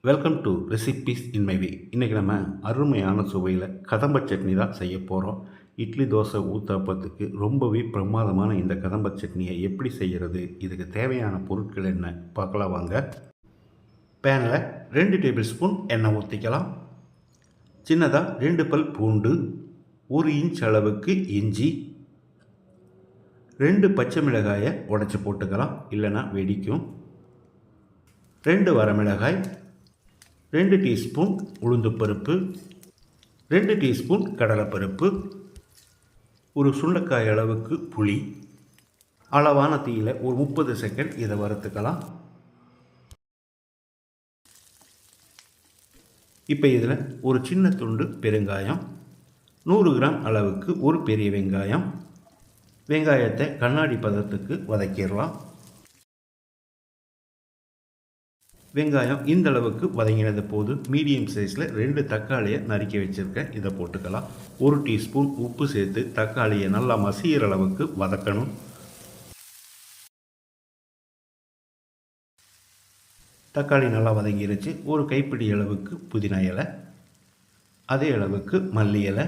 Welcome to recipes in my way. இன்றைக்கி நம்ம அருமையான சுவையில் கதம்ப சட்னி தான் செய்ய போகிறோம். இட்லி தோசை ஊத்தாப்பத்துக்கு ரொம்பவே பிரமாதமான இந்த கதம்ப சட்னியை எப்படி செய்கிறது, இதுக்கு தேவையான பொருட்கள் என்ன பார்க்கலாம் வாங்க. பேனில் 2 டேபிள் ஸ்பூன் எண்ணெய் ஊற்றிக்கலாம். சின்னதாக 2 பல் பூண்டு, 1 இன்ச் அளவுக்கு இஞ்சி, 2 பச்சை மிளகாயை உடைச்சி போட்டுக்கலாம், இல்லைன்னா வெடிக்கும். 2 வரமிளகாய், 2 டீஸ்பூன் உளுந்துப்பருப்பு, 2 டீஸ்பூன் கடலைப்பருப்பு, ஒரு சுண்டைக்காய் அளவுக்கு புளி. அளவான தீயில் ஒரு 30 செகண்ட் இதை வறுத்துக்கலாம். இப்போ இதில் ஒரு சின்ன துண்டு பெருங்காயம், 100 கிராம் அளவுக்கு ஒரு பெரிய வெங்காயம். வெங்காயத்தை கண்ணாடி பதத்துக்கு வதக்கிடலாம். வெங்காயம் இந்த அளவுக்கு வதங்கினது போது மீடியம் சைஸில் 2 தக்காளியை நறுக்கி வச்சுருக்கேன், இதை போட்டுக்கலாம். 1 டீஸ்பூன் உப்பு சேர்த்து தக்காளியை நல்லா மசிகிற அளவுக்கு வதக்கணும். தக்காளி நல்லா வதங்கிருச்சு. ஒரு கைப்பிடி அளவுக்கு புதினா இலை, அதே அளவுக்கு மல்லி இலை.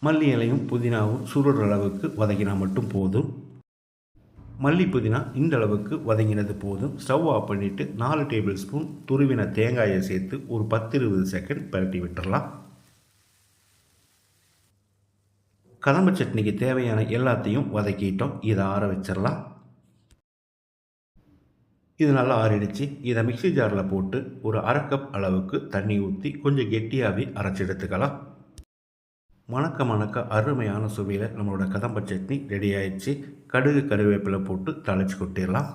மல்லி இலையும் புதினாவும் சுருடுற அளவுக்கு வதங்கினா மட்டும் போதும். மல்லி புதினா இந்த அளவுக்கு வதங்கினது போதும். ஸ்டவ் ஆஃப் பண்ணிவிட்டு 4 டேபிள் ஸ்பூன் துருவின தேங்காயை சேர்த்து ஒரு 10-20 செகண்ட் பரட்டி விட்டுடலாம். கதம்ப சட்னிக்கு தேவையான எல்லாத்தையும் வதக்கிட்டோம். இதை ஆற வச்சிடலாம். இது நல்லா ஆறிடுச்சு. இதை மிக்சி ஜாரில் போட்டு ஒரு 1/2 கப் அளவுக்கு தண்ணி ஊற்றி கொஞ்சம் கெட்டியாகவே அரைச்சி எடுத்துக்கலாம். மணக்க அருமையான சுவையில் நம்மளோட கதம்ப சட்னி ரெடி ஆயிடுச்சு. கடுகு கருவேப்பிலை போட்டு தாளித்து கொட்டிடலாம்.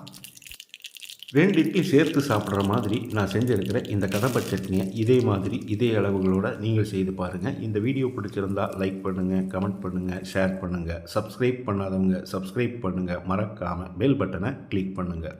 2 இட்லி சேர்த்து சாப்பிட்ற மாதிரி நான் செஞ்சுருக்கிறேன் இந்த கதம்ப சட்னியை இதே அளவுகளோடு நீங்கள் செய்து பாருங்கள். இந்த வீடியோ பிடிச்சிருந்தால் லைக் பண்ணுங்கள், கமெண்ட் பண்ணுங்கள், ஷேர் பண்ணுங்கள். சப்ஸ்கிரைப் பண்ணாதவங்க சப்ஸ்கிரைப் பண்ணுங்கள். மறக்காமல் பெல் பட்டனை கிளிக் பண்ணுங்கள்.